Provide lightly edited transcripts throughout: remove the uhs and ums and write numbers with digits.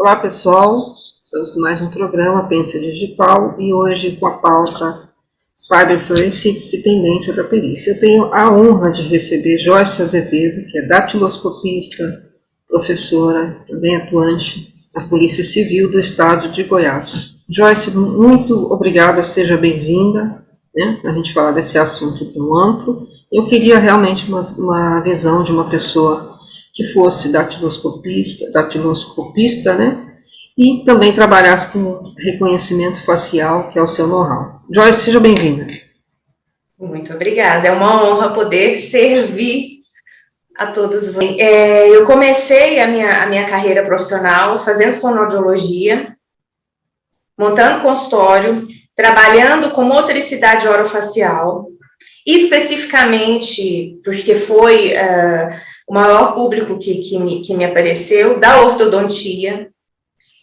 Olá pessoal, estamos com mais um programa Pense Digital e hoje com a pauta Cyberforensics e Tendência da Perícia. Eu tenho a honra de receber Joyce Azevedo, que é datiloscopista, professora, também atuante na Polícia Civil do Estado de Goiás. Joyce, muito obrigada, seja bem-vinda, né, a gente falar desse assunto tão amplo. Eu queria realmente uma visão de uma pessoa que fosse datiloscopista, né? E também trabalhasse com reconhecimento facial, que é o seu know-how. Joyce, seja bem-vinda. Muito obrigada, é uma honra poder servir a todos. Eu comecei a minha carreira profissional fazendo fonoaudiologia, montando consultório, trabalhando com motricidade orofacial, especificamente porque foi o maior público que me apareceu, da ortodontia.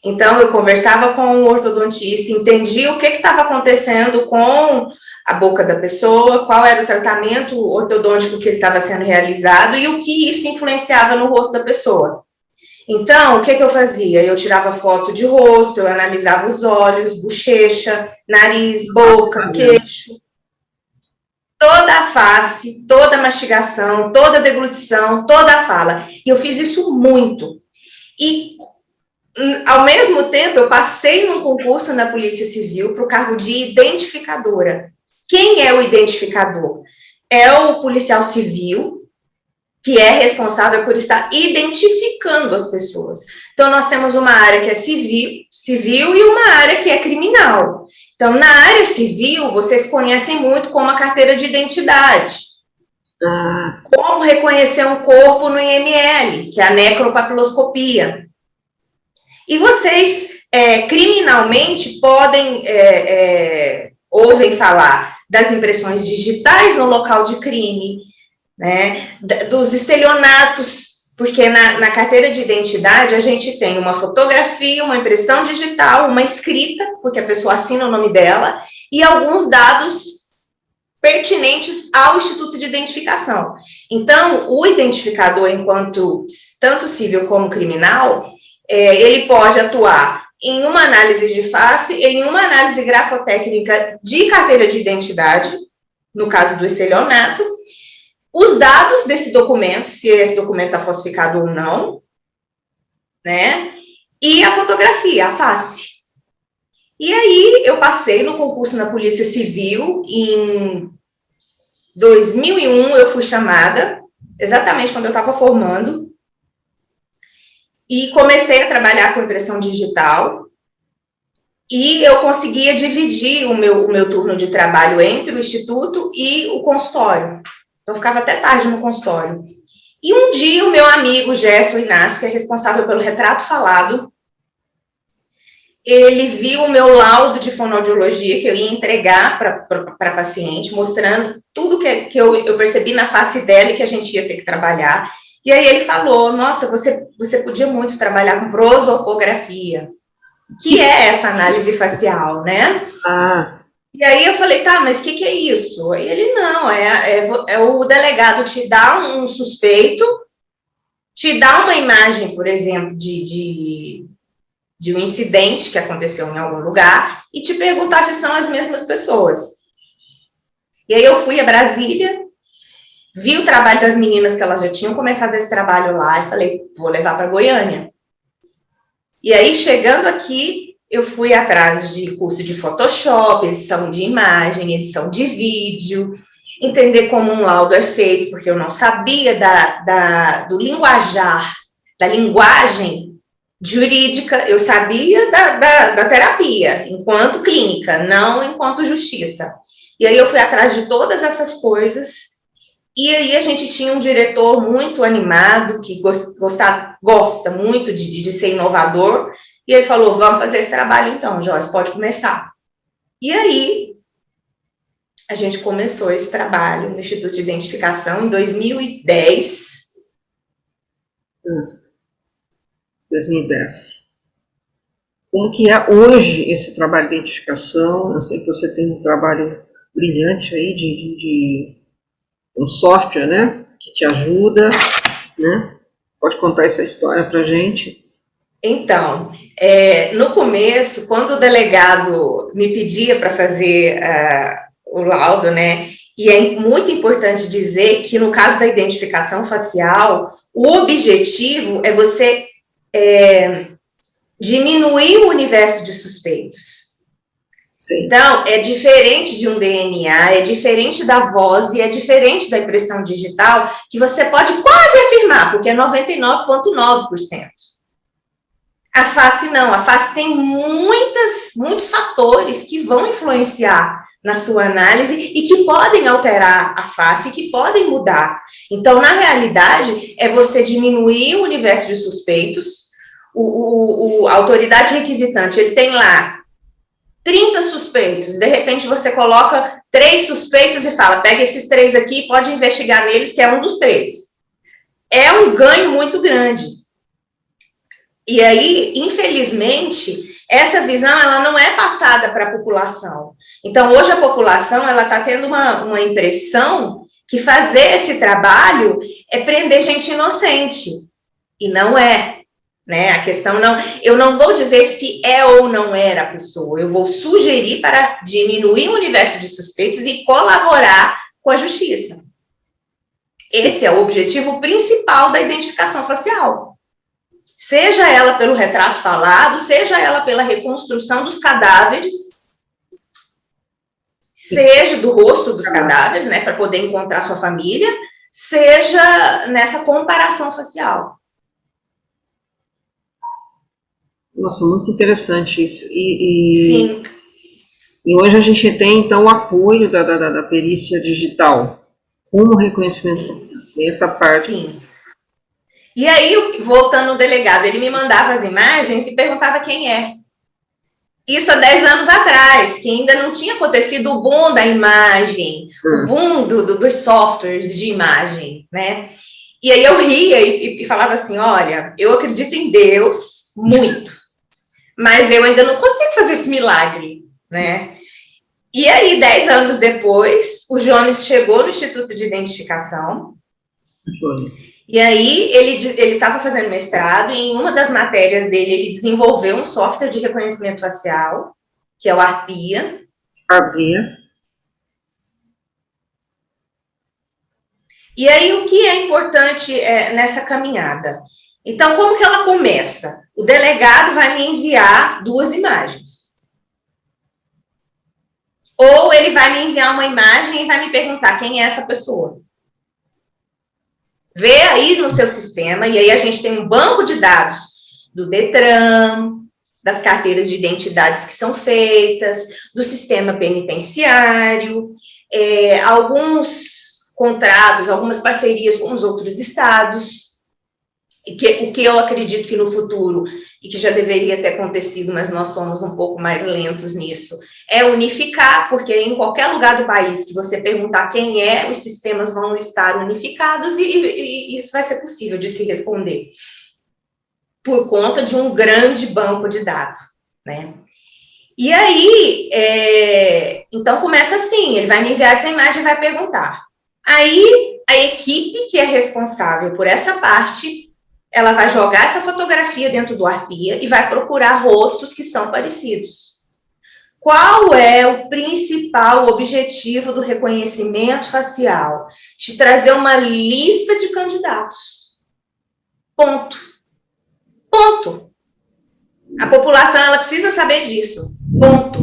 Então, eu conversava com o ortodontista, entendia o que estava acontecendo com a boca da pessoa, qual era o tratamento ortodôntico que ele estava sendo realizado e o que isso influenciava no rosto da pessoa. Então, o que eu fazia? Eu tirava foto de rosto, eu analisava os olhos, bochecha, nariz, boca, queixo, toda a face, toda a mastigação, toda a deglutição, toda a fala. E eu fiz isso muito. E, ao mesmo tempo, eu passei num concurso na Polícia Civil para o cargo de identificadora. Quem é o identificador? É o policial civil, que é responsável por estar identificando as pessoas. Então, nós temos uma área que é civil e uma área que é criminal. Então, na área civil, vocês conhecem muito como a carteira de identidade. Como reconhecer um corpo no IML, que é a necropapiloscopia. E vocês, criminalmente, ouvem falar das impressões digitais no local de crime, né, dos estelionatos, porque na carteira de identidade a gente tem uma fotografia, uma impressão digital, uma escrita, porque a pessoa assina o nome dela, e alguns dados pertinentes ao Instituto de Identificação. Então, o identificador, enquanto tanto civil como criminal, ele pode atuar em uma análise de face, em uma análise grafotécnica de carteira de identidade, no caso do estelionato, os dados desse documento, se esse documento está falsificado ou não, né? E a fotografia, a face. E aí, eu passei no concurso na Polícia Civil, em 2001 eu fui chamada, exatamente quando eu estava formando, e comecei a trabalhar com impressão digital, e eu conseguia dividir o meu turno de trabalho entre o instituto e o consultório. Então, eu ficava até tarde no consultório. E um dia, o meu amigo Gerson Inácio, que é responsável pelo retrato falado, ele viu o meu laudo de fonoaudiologia que eu ia entregar para a paciente, mostrando tudo que eu percebi na face dela e que a gente ia ter que trabalhar. E aí ele falou, nossa, você podia muito trabalhar com prosopografia, que é essa análise facial, né? E aí eu falei, tá, mas o que é isso? Aí ele, não, é o delegado te dá um suspeito, te dá uma imagem, por exemplo, de um incidente que aconteceu em algum lugar e te perguntar se são as mesmas pessoas. E aí eu fui a Brasília, vi o trabalho das meninas que elas já tinham começado esse trabalho lá e falei, vou levar para Goiânia. E aí, chegando aqui, eu fui atrás de curso de Photoshop, edição de imagem, edição de vídeo, entender como um laudo é feito, porque eu não sabia do linguajar, da linguagem jurídica, eu sabia da terapia, enquanto clínica, não enquanto justiça. E aí eu fui atrás de todas essas coisas, e aí a gente tinha um diretor muito animado, que gosta muito de ser inovador, e ele falou, vamos fazer esse trabalho então, Joyce, pode começar. E aí, a gente começou esse trabalho no Instituto de Identificação em 2010. 2010. Como que é hoje esse trabalho de identificação? Eu sei que você tem um trabalho brilhante aí de um software, né, que te ajuda, né? Pode contar essa história pra gente? Então, no começo, quando o delegado me pedia para fazer o laudo, né, e é muito importante dizer que no caso da identificação facial, o objetivo é você diminuir o universo de suspeitos. Sim. Então, é diferente de um DNA, é diferente da voz e é diferente da impressão digital, que você pode quase afirmar, porque é 99,9%. A face não, a face tem muitos fatores que vão influenciar na sua análise e que podem alterar a face, que podem mudar. Então, na realidade, é você diminuir o universo de suspeitos. A autoridade requisitante, ele tem lá 30 suspeitos, de repente você coloca 3 suspeitos e fala, pega esses 3 aqui, pode investigar neles, que é um dos 3. É um ganho muito grande. E aí, infelizmente, essa visão ela não é passada para a população. Então, hoje a população ela está tendo uma impressão que fazer esse trabalho é prender gente inocente. E não é. Né? A questão não... Eu não vou dizer se é ou não era a pessoa. Eu vou sugerir para diminuir o universo de suspeitos e colaborar com a justiça. Sim. Esse é o objetivo principal da identificação facial. Seja ela pelo retrato falado, seja ela pela reconstrução dos cadáveres, seja do rosto dos cadáveres, né, para poder encontrar sua família, seja nessa comparação facial. Nossa, muito interessante isso. Sim. E hoje a gente tem, então, o apoio da perícia digital, como reconhecimento facial. Tem essa parte. Sim. E aí, voltando no delegado, ele me mandava as imagens e perguntava quem é. Isso há 10 anos atrás, que ainda não tinha acontecido o boom da imagem, o boom dos softwares de imagem, né? E aí eu ria e falava assim, olha, eu acredito em Deus muito, mas eu ainda não consigo fazer esse milagre, né? E aí, 10 anos depois, o Jones chegou no Instituto de Identificação. E aí, ele estava fazendo mestrado, e em uma das matérias dele, ele desenvolveu um software de reconhecimento facial, que é o ARPIA. ARPIA. E aí, o que é importante nessa caminhada? Então, como que ela começa? O delegado vai me enviar 2 imagens. Ou ele vai me enviar uma imagem e vai me perguntar quem é essa pessoa. Vê aí no seu sistema, e aí a gente tem um banco de dados do Detran, das carteiras de identidades que são feitas, do sistema penitenciário, alguns contratos, algumas parcerias com os outros estados, o que eu acredito que no futuro, e que já deveria ter acontecido, mas nós somos um pouco mais lentos nisso, é unificar, porque em qualquer lugar do país que você perguntar quem é, os sistemas vão estar unificados e isso vai ser possível de se responder, por conta de um grande banco de dados, né? E aí, então começa assim, ele vai me enviar essa imagem e vai perguntar. Aí, a equipe que é responsável por essa parte, ela vai jogar essa fotografia dentro do ARPIA e vai procurar rostos que são parecidos. Qual é o principal objetivo do reconhecimento facial? Te trazer uma lista de candidatos. Ponto. Ponto. A população, ela precisa saber disso. Ponto.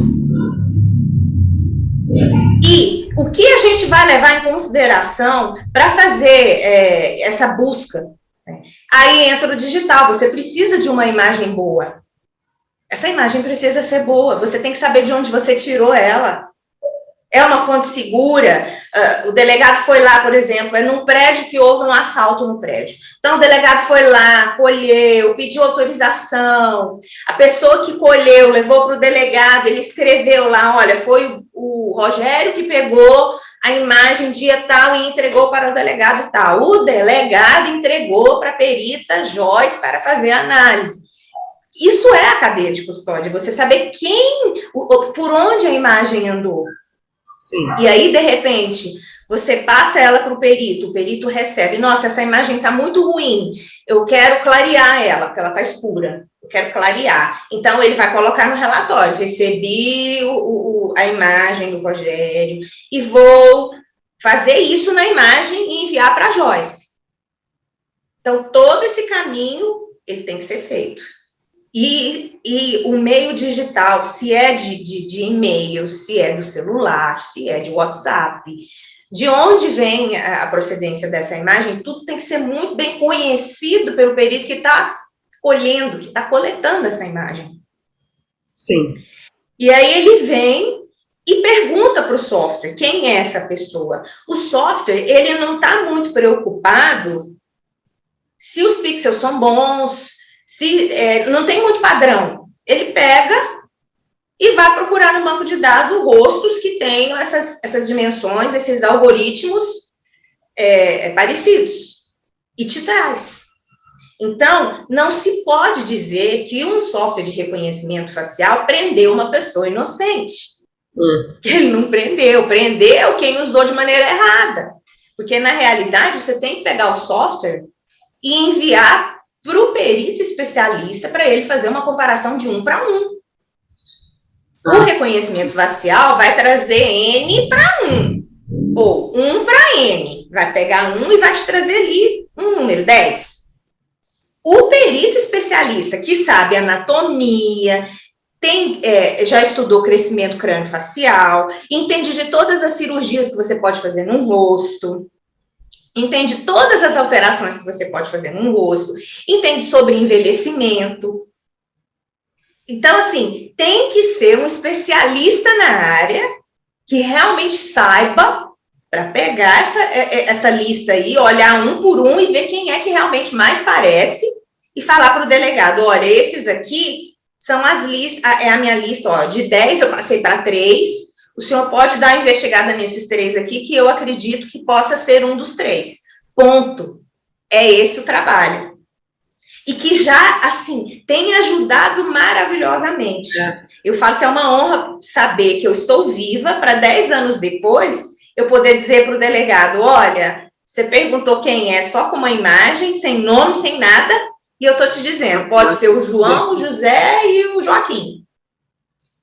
E o que a gente vai levar em consideração para fazer essa busca? Aí entra o digital, você precisa de uma imagem boa. Essa imagem precisa ser boa, você tem que saber de onde você tirou ela. É uma fonte segura? O delegado foi lá, por exemplo, é num prédio que houve um assalto no prédio. Então, o delegado foi lá, colheu, pediu autorização. A pessoa que colheu, levou para o delegado, ele escreveu lá, olha, foi o Rogério que pegou a imagem dia tal e entregou para o delegado tal. O delegado entregou para a perita Joyce para fazer a análise. Isso é a cadeia de custódia, você saber por onde a imagem andou. Sim. E aí, de repente, você passa ela para o perito recebe, nossa, essa imagem está muito ruim, eu quero clarear ela, porque ela está escura. eu quero clarear. Então, ele vai colocar no relatório, recebi a imagem do Rogério e vou fazer isso na imagem e enviar para a Joyce. Então, todo esse caminho, ele tem que ser feito. E o meio digital, se é de e-mail, se é do celular, se é de WhatsApp, de onde vem a procedência dessa imagem, tudo tem que ser muito bem conhecido pelo perito que está colhendo, que está coletando essa imagem. Sim. E aí ele vem e pergunta para o software, quem é essa pessoa? O software, ele não está muito preocupado se os pixels são bons, se não tem muito padrão. Ele pega e vai procurar no banco de dados rostos que tenham essas dimensões, esses algoritmos parecidos, e te traz. Então, não se pode dizer que um software de reconhecimento facial prendeu uma pessoa inocente. Que ele não prendeu. Prendeu quem usou de maneira errada. Porque, na realidade, você tem que pegar o software e enviar para o perito especialista para ele fazer uma comparação de 1 para 1. O reconhecimento facial vai trazer N para 1, ou 1 para N. Vai pegar 1 e vai te trazer ali um número, 10. O perito especialista, que sabe anatomia, já estudou crescimento crânio-facial, entende de todas as cirurgias que você pode fazer no rosto, entende todas as alterações que você pode fazer no rosto, entende sobre envelhecimento. Então, assim, tem que ser um especialista na área que realmente saiba para pegar essa lista aí, olhar um por um e ver quem é que realmente mais parece e falar para o delegado, olha, esses aqui são as listas, é a minha lista, ó, de 10 eu passei para 3, o senhor pode dar uma investigada nesses 3 aqui, que eu acredito que possa ser um dos 3. Ponto. É esse o trabalho. E que já, assim, tem ajudado maravilhosamente. Eu falo que é uma honra saber que eu estou viva para 10 anos depois eu poder dizer para o delegado, olha, você perguntou quem é só com uma imagem, sem nome, sem nada, e eu estou te dizendo, pode ser o João, o José e o Joaquim.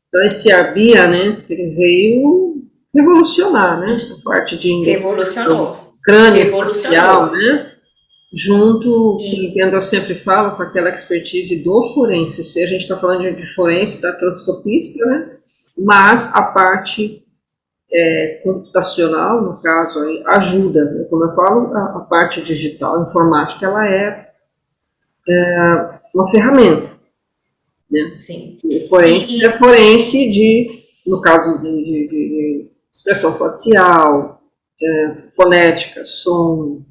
Então, esse ABIA, né, ele veio revolucionar, né, a parte de crânio facial, né, junto, que eu sempre falo, com aquela expertise do forense, se a gente está falando de forense, datiloscopista, né, mas a parte computacional, no caso, aí, ajuda, né, como eu falo, a parte digital, a informática, ela é uma ferramenta, né? Sim. O forense é forense no caso de expressão facial, fonética, som,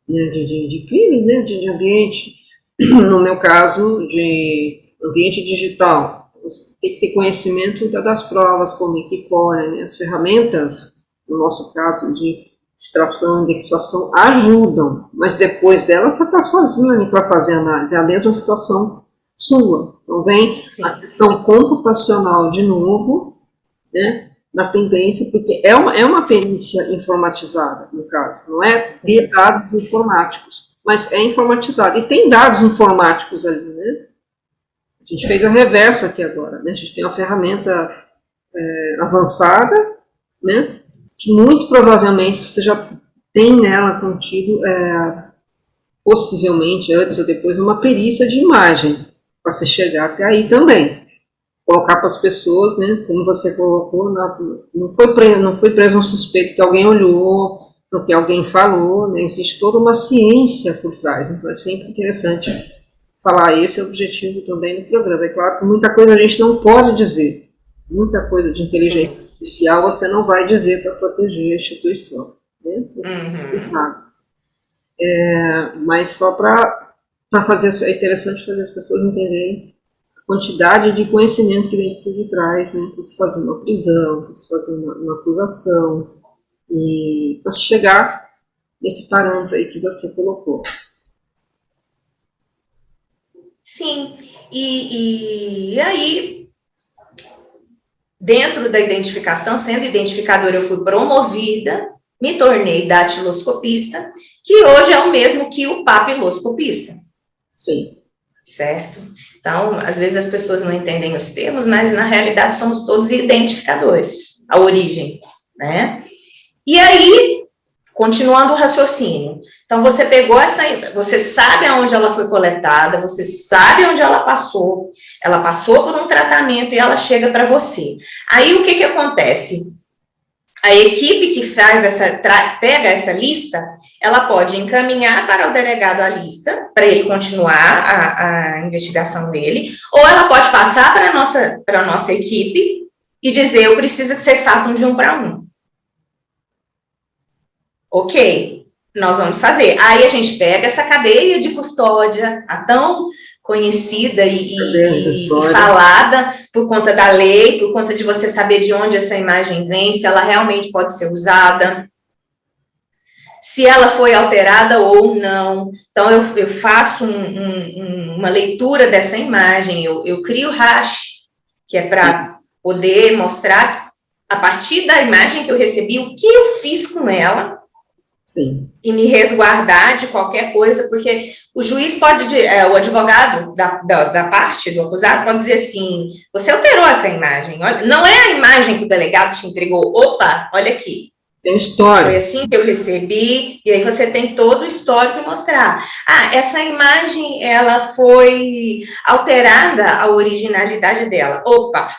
né, de crime, né, de ambiente, no meu caso, de ambiente digital. Você tem que ter conhecimento das provas, como é que colhe, né, as ferramentas, no nosso caso, de extração, indexação, ajudam, mas depois dela você está sozinho ali para fazer análise, é a mesma situação sua. Então vem a questão computacional de novo, né, na tendência, porque é uma perícia informatizada, no caso, não é de dados informáticos, mas é informatizada, e tem dados informáticos ali, né? A gente fez a reverso aqui agora, né? A gente tem uma ferramenta avançada, né, que muito provavelmente você já tem nela contido, possivelmente, antes ou depois, uma perícia de imagem, para você chegar até aí também. Colocar para as pessoas, né, como você colocou, não foi preso um suspeito que alguém olhou, porque alguém falou, né, existe toda uma ciência por trás, então é sempre interessante falar, esse é o objetivo também do programa. É claro que muita coisa a gente não pode dizer, muita coisa de inteligência artificial você não vai dizer para proteger a instituição, né? Mas só para fazer, é interessante fazer as pessoas entenderem a quantidade de conhecimento que vem por detrás, né, para se fazer uma prisão, para se fazer uma acusação, e para se chegar nesse parâmetro aí que você colocou. Sim, e aí, dentro da identificação, sendo identificadora, eu fui promovida, me tornei datiloscopista, que hoje é o mesmo que o papiloscopista. Sim. certo? Então, às vezes as pessoas não entendem os termos, mas na realidade somos todos identificadores, a origem, né? E aí, continuando o raciocínio, então você pegou você sabe aonde ela foi coletada, você sabe onde ela passou por um tratamento e ela chega para você. Aí o que acontece? A equipe que pega essa lista, ela pode encaminhar para o delegado a lista, para ele continuar a investigação dele, ou ela pode passar para a nossa equipe e dizer, eu preciso que vocês façam de 1 para 1. Ok, nós vamos fazer. Aí a gente pega essa cadeia de custódia, a tão conhecida e falada por conta da lei, por conta de você saber de onde essa imagem vem, se ela realmente pode ser usada, se ela foi alterada ou não. Então, eu faço uma leitura dessa imagem, eu crio hash, que é para poder mostrar, a partir da imagem que eu recebi, o que eu fiz com ela. Sim. E me resguardar de qualquer coisa, porque o juiz pode, o advogado da parte do acusado pode dizer assim, você alterou essa imagem, olha, não é a imagem que o delegado te entregou, opa, olha aqui. Tem história. Foi assim que eu recebi, e aí você tem todo o histórico e mostrar. Ah, essa imagem, ela foi alterada, a originalidade dela. Opa,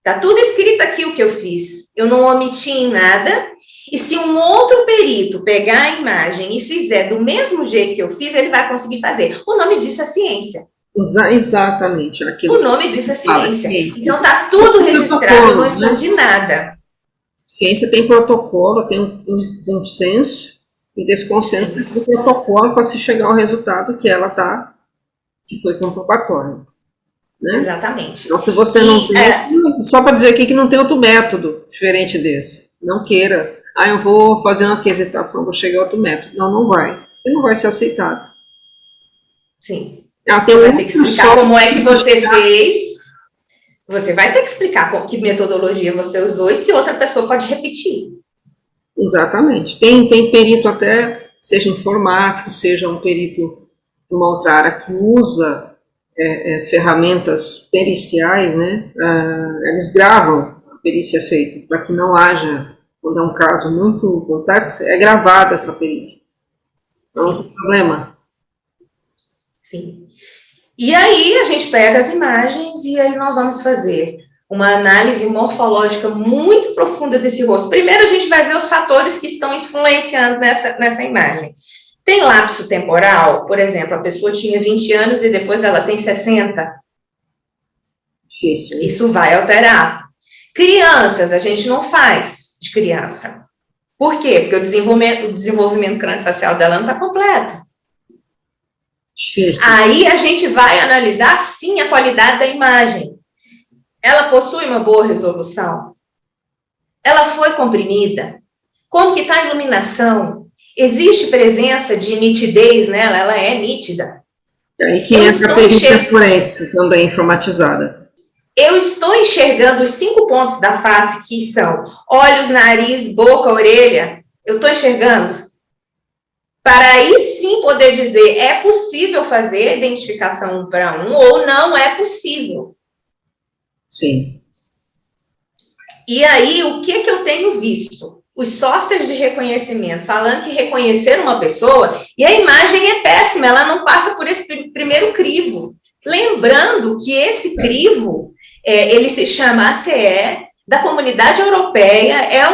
tá tudo escrito aqui o que eu fiz, eu não omiti em nada. E se um outro perito pegar a imagem e fizer do mesmo jeito que eu fiz, ele vai conseguir fazer. O nome disso é ciência. Exatamente. O nome disso é ciência. Então, está tudo registrado, eu não escondi nada. Ciência tem protocolo, tem um consenso, e desse consenso tem um protocolo para se chegar ao resultado que que foi comprobatório. Né? Exatamente. Então, que você não tem, só para dizer aqui que não tem outro método diferente desse. Não queira, eu vou fazer uma aquisitação, vou chegar a outro método. Não, não vai. Ele não vai ser aceitado. Sim. Você vai ter que explicar como é que você fez. Você vai ter que explicar que metodologia você usou e se outra pessoa pode repetir. Exatamente. Tem perito até, seja informático, seja um perito de uma outra área que usa ferramentas periciais, né? Eles gravam a perícia feita, para que não haja, quando é um caso muito complexo, é gravada essa perícia. Não tem problema. Sim. E aí a gente pega as imagens e aí nós vamos fazer uma análise morfológica muito profunda desse rosto. Primeiro a gente vai ver os fatores que estão influenciando nessa imagem. Tem lapso temporal, por exemplo, a pessoa tinha 20 anos e depois ela tem 60. Difícil. Isso vai alterar. Crianças, a gente não faz de criança. Por quê? Porque o desenvolvimento crâniofacial dela não está completo. Difícil. Aí a gente vai analisar, sim, a qualidade da imagem. Ela possui uma boa resolução? Ela foi comprimida? Como que está a iluminação? Existe presença de nitidez nela? Ela é nítida? Aí que entra a perícia forense, também informatizada. Eu estou enxergando os 5 pontos da face, que são olhos, nariz, boca, orelha. Eu estou enxergando? Para aí sim poder dizer, é possível fazer a identificação 1 para 1 ou não é possível. Sim. E aí, o que eu tenho visto? Os softwares de reconhecimento falando que reconhecer uma pessoa, e a imagem é péssima, ela não passa por esse primeiro crivo. Lembrando que esse crivo, ele se chama ACE, da Comunidade Europeia, é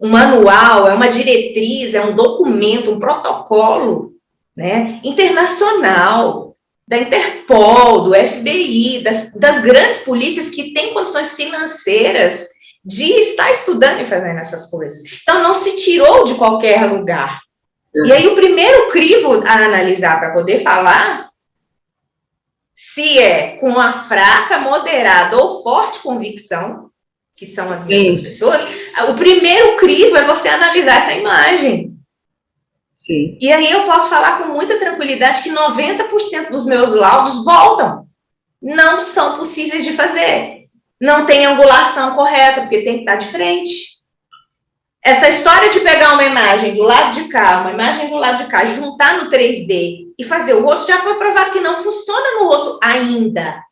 um manual, é uma diretriz, é um documento, um protocolo, né, internacional, da Interpol, do FBI, das grandes polícias que têm condições financeiras de estar estudando e fazendo essas coisas. Então, não se tirou de qualquer lugar. E aí, o primeiro crivo a analisar para poder falar se é com uma fraca, moderada ou forte convicção, que são as mesmas pessoas, o primeiro crivo é você analisar essa imagem. Sim. E aí eu posso falar com muita tranquilidade que 90% dos meus laudos voltam. Não são possíveis de fazer. Não tem angulação correta, porque tem que estar de frente. Essa história de pegar uma imagem do lado de cá, uma imagem do lado de cá, juntar no 3D e fazer o rosto, já foi provado que não funciona no rosto ainda.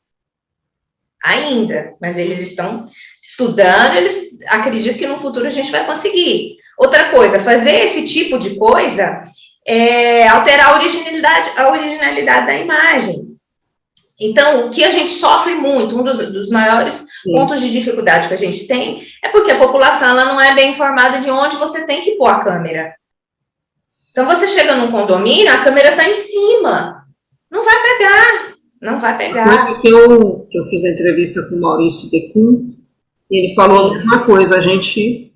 Ainda. Mas eles estão estudando, eles acreditam que no futuro a gente vai conseguir. Outra coisa, fazer esse tipo de coisa é alterar a originalidade da imagem. Então, o que a gente sofre muito, um dos maiores pontos de dificuldade que a gente tem, é porque a população ela não é bem informada de onde você tem que pôr a câmera. Então, você chega num condomínio, a câmera está em cima. Não vai pegar, não vai pegar. Mas que eu fiz a entrevista com o Maurício Decum, e ele falou a mesma coisa, a gente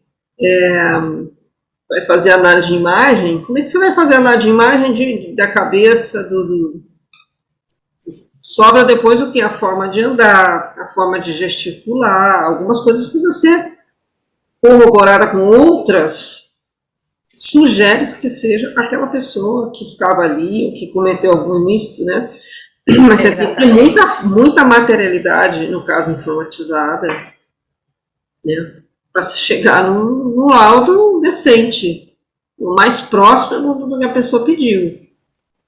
vai fazer análise de imagem. Como é que você vai fazer análise de imagem da cabeça, sobra depois o que? A forma de andar, a forma de gesticular, algumas coisas que você, corroborada com outras, sugere que seja aquela pessoa que estava ali, ou que cometeu algum ilícito, né? Mas você tem que ter muita materialidade, no caso informatizada, né? Para se chegar num laudo decente, o mais próximo do que a pessoa pediu.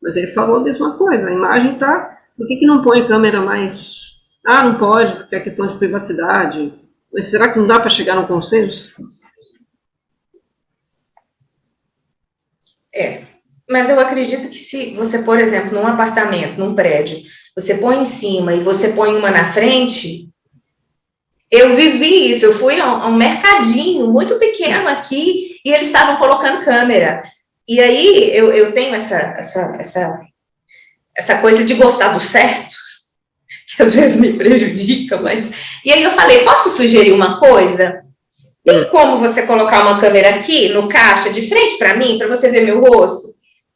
Mas ele falou a mesma coisa, a imagem está... Por que não põe câmera mais... Ah, não pode, porque é questão de privacidade. Mas será que não dá para chegar num consenso? Mas eu acredito que se você, por exemplo, num apartamento, num prédio, você põe em cima e você põe uma na frente... Eu vivi isso, eu fui a um mercadinho muito pequeno aqui e eles estavam colocando câmera. E aí eu tenho essa coisa de gostar do certo, que às vezes me prejudica, mas... E aí eu falei, posso sugerir uma coisa? Tem como você colocar uma câmera aqui no caixa de frente para mim, para você ver meu rosto?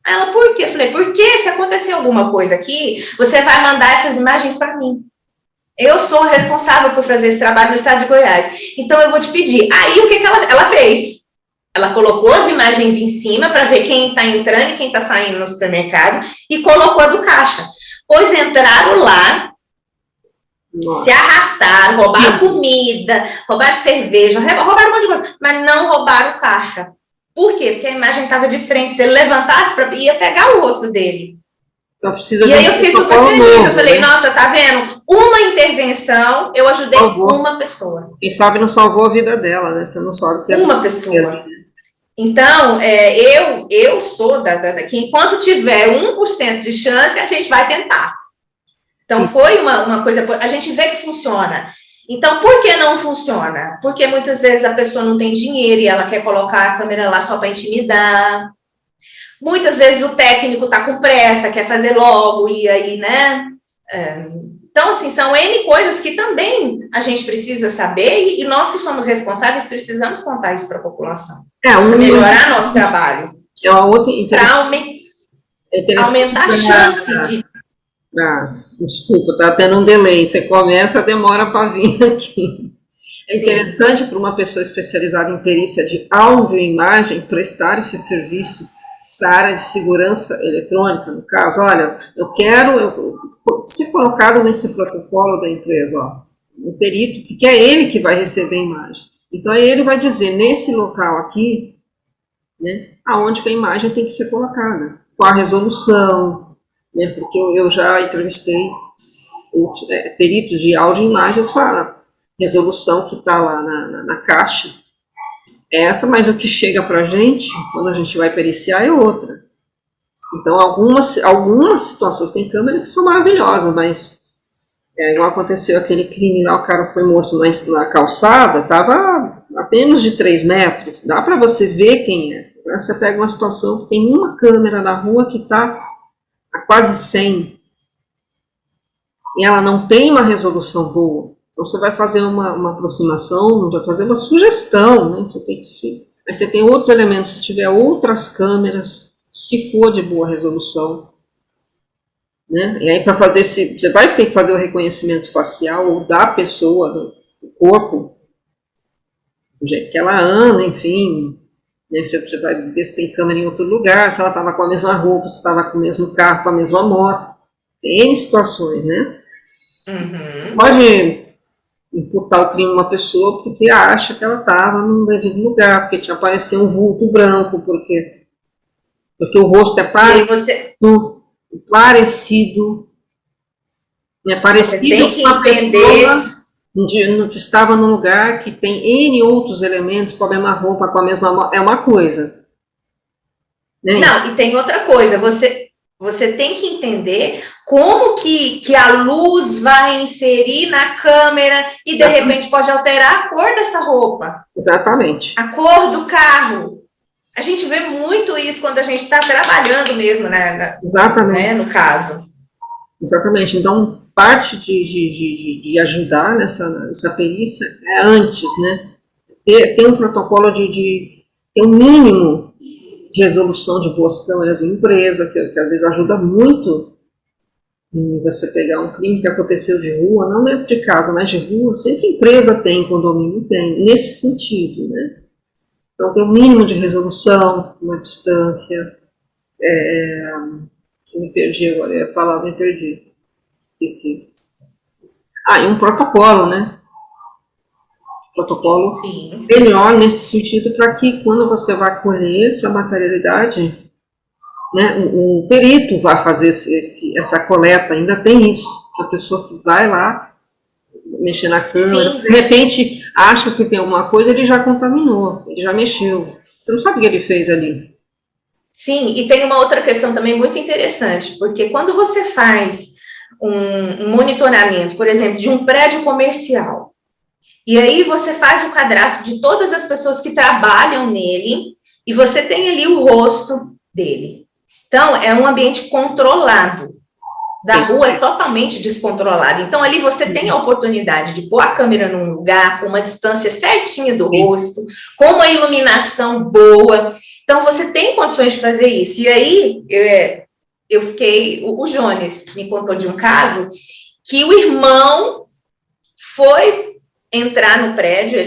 Aí ela, por quê? Eu falei, porque se acontecer alguma coisa aqui, você vai mandar essas imagens para mim. Eu sou responsável por fazer esse trabalho no estado de Goiás. Então, eu vou te pedir. Aí, o que ela fez? Ela colocou as imagens em cima para ver quem está entrando e quem está saindo no supermercado e colocou a do caixa. Pois entraram lá, se arrastaram, roubaram comida, roubaram cerveja, roubaram um monte de coisa, mas não roubaram o caixa. Por quê? Porque a imagem estava de frente. Se ele levantasse, ia pegar o rosto dele. Então precisa e aí eu fiquei super feliz, eu falei, né? Nossa, tá vendo? Uma intervenção, eu ajudei uma pessoa. Quem sabe não salvou a vida dela, né? Você não sabe o que é uma pessoa. Então, eu sou que enquanto tiver 1% de chance, a gente vai tentar. Então, foi uma coisa, a gente vê que funciona. Então, por que não funciona? Porque muitas vezes a pessoa não tem dinheiro e ela quer colocar a câmera lá só para intimidar. Muitas vezes o técnico está com pressa, quer fazer logo, e aí, né? Então, assim, são N coisas que também a gente precisa saber, e nós que somos responsáveis precisamos contar isso para a população. Para melhorar nosso trabalho. É uma outra para aumentar a chance de... desculpa, tá tendo um delay. Você começa, demora para vir aqui. É interessante para uma pessoa especializada em perícia de áudio e imagem prestar esse serviço para a área de segurança eletrônica, no caso. Olha, eu quero ser colocado nesse protocolo da empresa, ó, um perito, que é ele que vai receber a imagem. Então, ele vai dizer, nesse local aqui, né, aonde que a imagem tem que ser colocada, qual a resolução, né, porque eu já entrevistei peritos de áudio e imagens, falam, resolução que está lá na caixa, essa, mas o que chega para a gente, quando a gente vai periciar, é outra. Então, algumas situações tem câmeras que são maravilhosas, mas igual aconteceu aquele crime lá, o cara foi morto na calçada, estava a menos de 3 metros, dá para você ver quem é. Você pega uma situação que tem uma câmera na rua que está a quase 100, e ela não tem uma resolução boa. Então, você vai fazer uma aproximação, vai fazer uma sugestão, né? Você tem que mas você tem outros elementos, se tiver outras câmeras, se for de boa resolução, né? E aí, para fazer você vai ter que fazer o reconhecimento facial ou da pessoa, do corpo, do jeito que ela anda, enfim, né? Você vai ver se tem câmera em outro lugar, se ela estava com a mesma roupa, se estava com o mesmo carro, com a mesma moto, tem N situações, né? Uhum. Pode imputar o crime a uma pessoa porque acha que ela estava no devido lugar, porque tinha aparecido um vulto branco, porque o rosto é parecido, é Você parecido tem com que uma entender. pessoa que estava num lugar que tem N outros elementos com a mesma roupa, com a mesma... É uma coisa. Né? Não, e tem outra coisa, você tem que entender como que a luz vai inserir na câmera e, de repente, pode alterar a cor dessa roupa. Exatamente. A cor do carro. A gente vê muito isso quando a gente está trabalhando mesmo, Exatamente. Né, no caso. Exatamente. Então, parte de ajudar nessa perícia é antes, né? Ter um protocolo ter um mínimo de resolução de boas câmeras em empresa, que às vezes ajuda muito em você pegar um crime que aconteceu de rua, não dentro de casa, mas de rua, sempre empresa tem, condomínio tem, nesse sentido, né? Então, tem um mínimo de resolução, uma distância. Me perdi agora, eu ia falar, me perdi. Esqueci. E um protocolo, né? Protocolo Sim. melhor nesse sentido para que quando você vai colher essa materialidade, né, o perito vai fazer essa coleta, ainda tem isso, que a pessoa que vai lá mexer na câmera, Sim. de repente acha que tem alguma coisa, ele já contaminou, ele já mexeu. Você não sabe o que ele fez ali. Sim, e tem uma outra questão também muito interessante, porque quando você faz um monitoramento, por exemplo, de um prédio comercial, e aí você faz o cadastro de todas as pessoas que trabalham nele, e você tem ali o rosto dele. Então, é um ambiente controlado. Da rua é totalmente descontrolado. Então, ali você tem a oportunidade de pôr a câmera num lugar, com uma distância certinha do rosto, com uma iluminação boa. Então, você tem condições de fazer isso. E aí, eu fiquei... O Jones me contou de um caso que o irmão foi entrar no prédio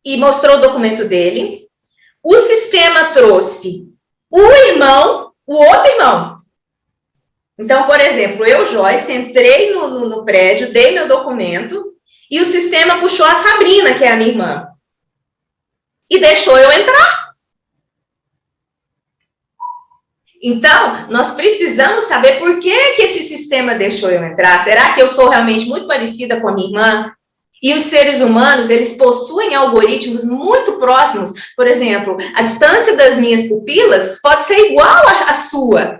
e mostrou o documento dele. O sistema trouxe o irmão, o outro irmão. Então, por exemplo, eu, Joyce, entrei no prédio, dei meu documento e o sistema puxou a Sabrina, que é a minha irmã, e deixou eu entrar. Então, nós precisamos saber por que esse sistema deixou eu entrar. Será que eu sou realmente muito parecida com a minha irmã? E os seres humanos, eles possuem algoritmos muito próximos. Por exemplo, a distância das minhas pupilas pode ser igual à sua.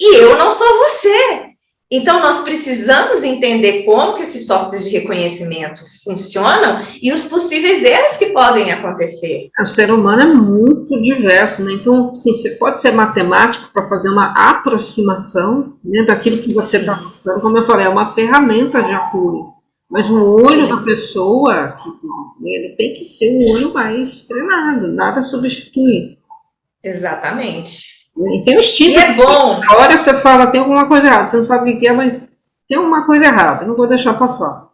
E eu não sou você. Então, nós precisamos entender como que esses softwares de reconhecimento funcionam e os possíveis erros que podem acontecer. O ser humano é muito diverso, né? Então, sim, você pode ser matemático para fazer uma aproximação, né, daquilo que você está mostrando. Como eu falei, é uma ferramenta de apoio. Mas o olho da pessoa, ele tem que ser um olho mais treinado, nada substitui. Exatamente. E tem um instinto. E é bom. Na hora você fala, tem alguma coisa errada, você não sabe o que é, mas tem alguma coisa errada, não vou deixar passar.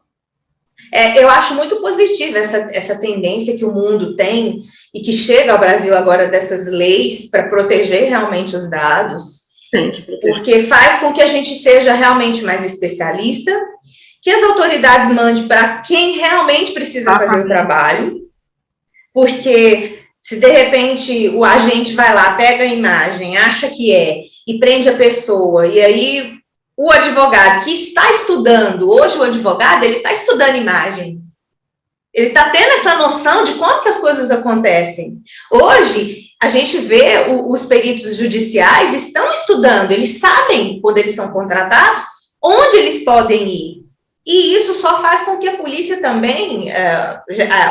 Eu acho muito positiva essa tendência que o mundo tem e que chega ao Brasil agora dessas leis para proteger realmente os dados. Tem que proteger. Porque faz com que a gente seja realmente mais especialista, que as autoridades mandem para quem realmente precisa fazer o trabalho, porque se de repente o agente vai lá, pega a imagem, acha que e prende a pessoa, e aí o advogado que está estudando, hoje o advogado, ele está estudando imagem, ele está tendo essa noção de como que as coisas acontecem. Hoje, a gente vê os peritos judiciais estão estudando, eles sabem, quando eles são contratados, onde eles podem ir. E isso só faz com que a polícia também,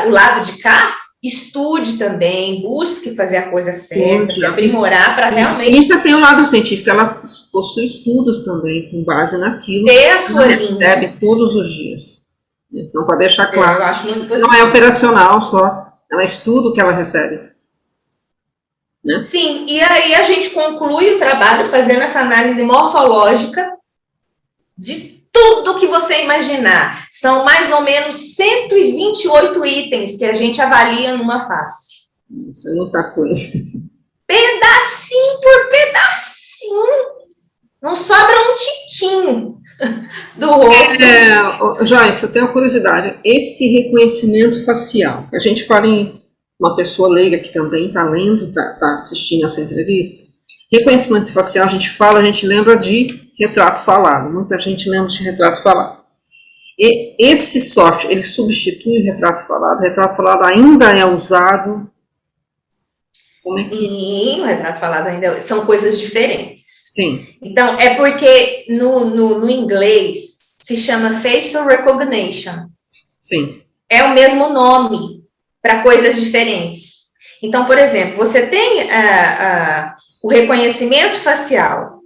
o lado de cá, estude também, busque fazer a coisa certa, se aprimorar para realmente... Isso tem um lado científico, ela possui estudos também, com base naquilo ter a sua que ela recebe todos os dias. Então, para deixar claro, eu acho muito positivo. Não é operacional só, ela estuda o que ela recebe. Né? Sim, e aí a gente conclui o trabalho fazendo essa análise morfológica de tudo que você imaginar. São mais ou menos 128 itens que a gente avalia numa face. Isso é muita coisa. Pedacinho por pedacinho. Não sobra um tiquinho. do rosto. Joyce, eu tenho uma curiosidade. Esse reconhecimento facial, a gente fala em uma pessoa leiga que também está lendo, está assistindo essa entrevista. Reconhecimento facial, a gente fala, a gente lembra de retrato falado. Muita gente lembra de retrato falado. E esse software, ele substitui o retrato falado. O retrato falado ainda é usado. Como é que... Sim, o retrato falado ainda são coisas diferentes. Sim. Então, é porque no inglês se chama facial recognition. Sim. É o mesmo nome para coisas diferentes. Então, por exemplo, você tem o reconhecimento facial,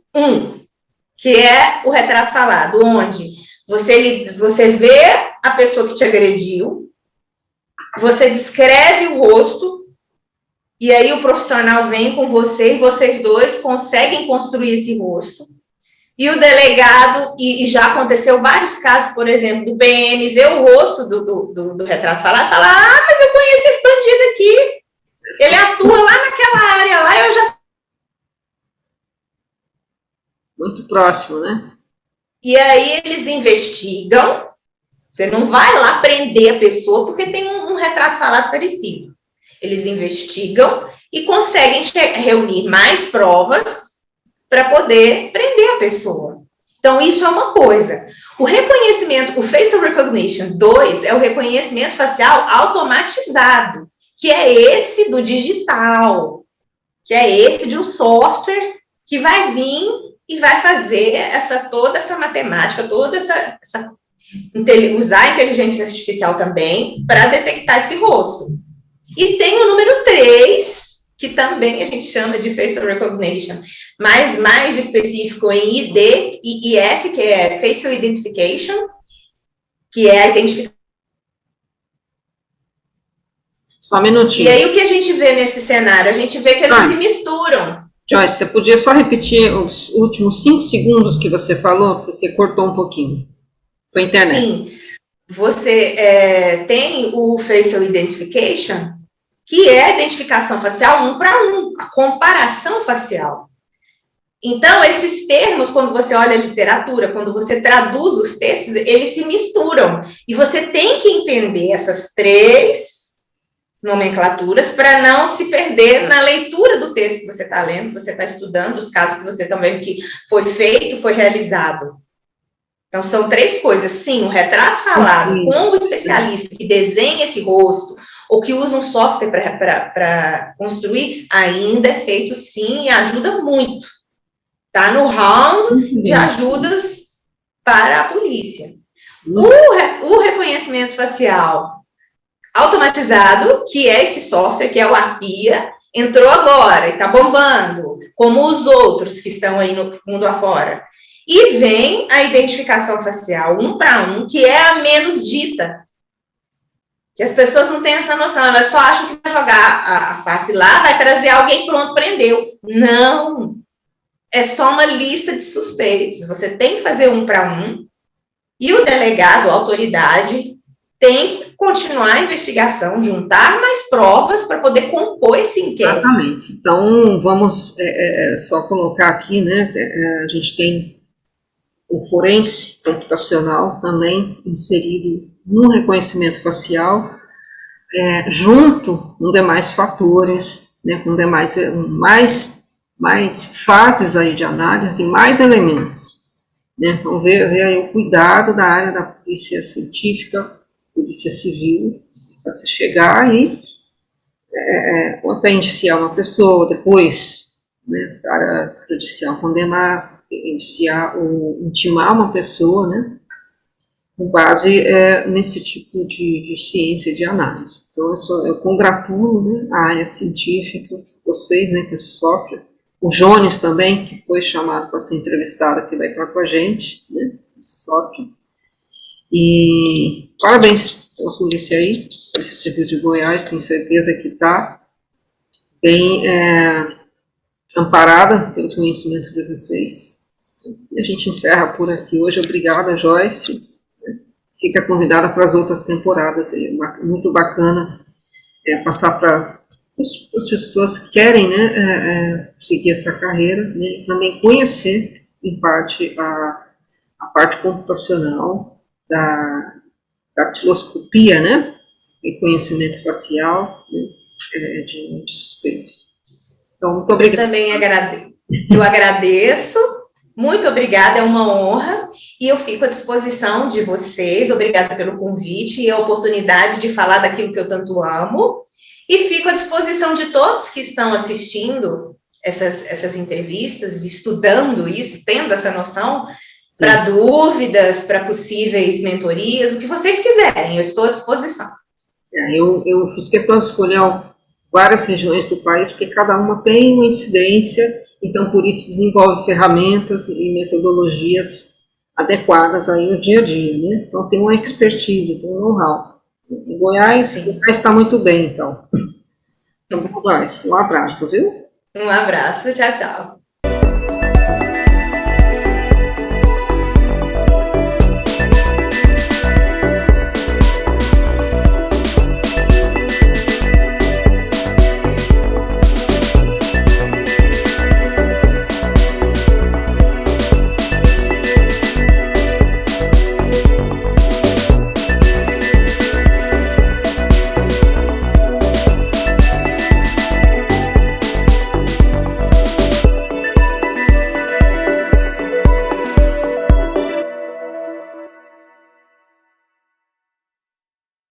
que é o retrato falado, onde você vê a pessoa que te agrediu, você descreve o rosto, e aí o profissional vem com você e vocês dois conseguem construir esse rosto. E o delegado, e já aconteceu vários casos, por exemplo, do PM, vê o rosto do retrato falado e fala, mas eu conheço esse bandido aqui, ele atua lá naquela área, lá eu já... Muito próximo, né? E aí eles investigam, você não vai lá prender a pessoa porque tem um retrato falado parecido. Eles investigam e conseguem reunir mais provas para poder prender a pessoa. Então, isso é uma coisa. O reconhecimento, o Facial Recognition 2 é o reconhecimento facial automatizado, que é esse do digital, que é esse de um software que vai vir e vai fazer toda essa matemática, toda usar a inteligência artificial também para detectar esse rosto. E tem o número 3, que também a gente chama de Facial Recognition, mas mais específico em ID e IF, que é Facial Identification, que é a identificação. Só um minutinho. E aí o que a gente vê nesse cenário? A gente vê que eles se misturam. Joyce, você podia só repetir os últimos 5 segundos que você falou, porque cortou um pouquinho. Foi a internet. Sim. Você tem o Facial Identification, que é a identificação facial 1 para 1, a comparação facial. Então, esses termos, quando você olha a literatura, quando você traduz os textos, eles se misturam. E você tem que entender essas 3 nomenclaturas para não se perder na leitura do texto que você está lendo, que você está estudando, os casos que você também que foi feito, foi realizado. Então, são 3 coisas. Sim, o retrato falado com o especialista que desenha esse rosto, ou que usa um software para construir, ainda é feito sim e ajuda muito. Está no round de ajudas para a polícia. O reconhecimento facial automatizado, que é esse software, que é o ARPIA, entrou agora e está bombando, como os outros que estão aí no mundo afora. E vem a identificação facial 1 para 1, que é a menos dita. Que as pessoas não têm essa noção, elas só acham que vai jogar a face lá, vai trazer alguém, pronto, prendeu. Não! É só uma lista de suspeitos. Você tem que fazer 1 para 1, e o delegado, a autoridade, tem que continuar a investigação, juntar mais provas para poder compor esse inquérito. Exatamente. Então, vamos só colocar aqui, né, a gente tem o forense computacional também inserido no reconhecimento facial, junto com demais fatores, né, com demais mais fases aí de análise e mais elementos. Né? Então, ver aí o cuidado da área da polícia científica, polícia civil, para se chegar e até indiciar uma pessoa, depois, né, para judicial condenar, indiciar ou intimar uma pessoa, né, com base nesse tipo de ciência de análise. Então, eu congratulo, né, a área científica, vocês, né, com esse software, o Jones também, que foi chamado para ser entrevistado, que vai estar com a gente, né, esse software. E parabéns pela polícia aí, Polícia Civil de Goiás, tenho certeza que está bem amparada pelo conhecimento de vocês. E a gente encerra por aqui hoje. Obrigada, Joyce. Fica convidada para as outras temporadas. É muito bacana passar para as pessoas que querem, né, seguir essa carreira, né, e também conhecer, em parte, a parte computacional da datiloscopia, né? Reconhecimento facial, né, de suspeitos. Então, muito obrigada. Eu também agradeço. Muito obrigada, é uma honra. E eu fico à disposição de vocês. Obrigada pelo convite e a oportunidade de falar daquilo que eu tanto amo. E fico à disposição de todos que estão assistindo essas entrevistas, estudando isso, tendo essa noção, para dúvidas, para possíveis mentorias, o que vocês quiserem, eu estou à disposição. Eu fiz questão de escolher várias regiões do país, porque cada uma tem uma incidência, então por isso desenvolve ferramentas e metodologias adequadas aí no dia a dia, né? Então tem uma expertise, tem um know-how. Em Goiás está muito bem, então. Então, Goiás, um abraço, viu? Um abraço, tchau, tchau.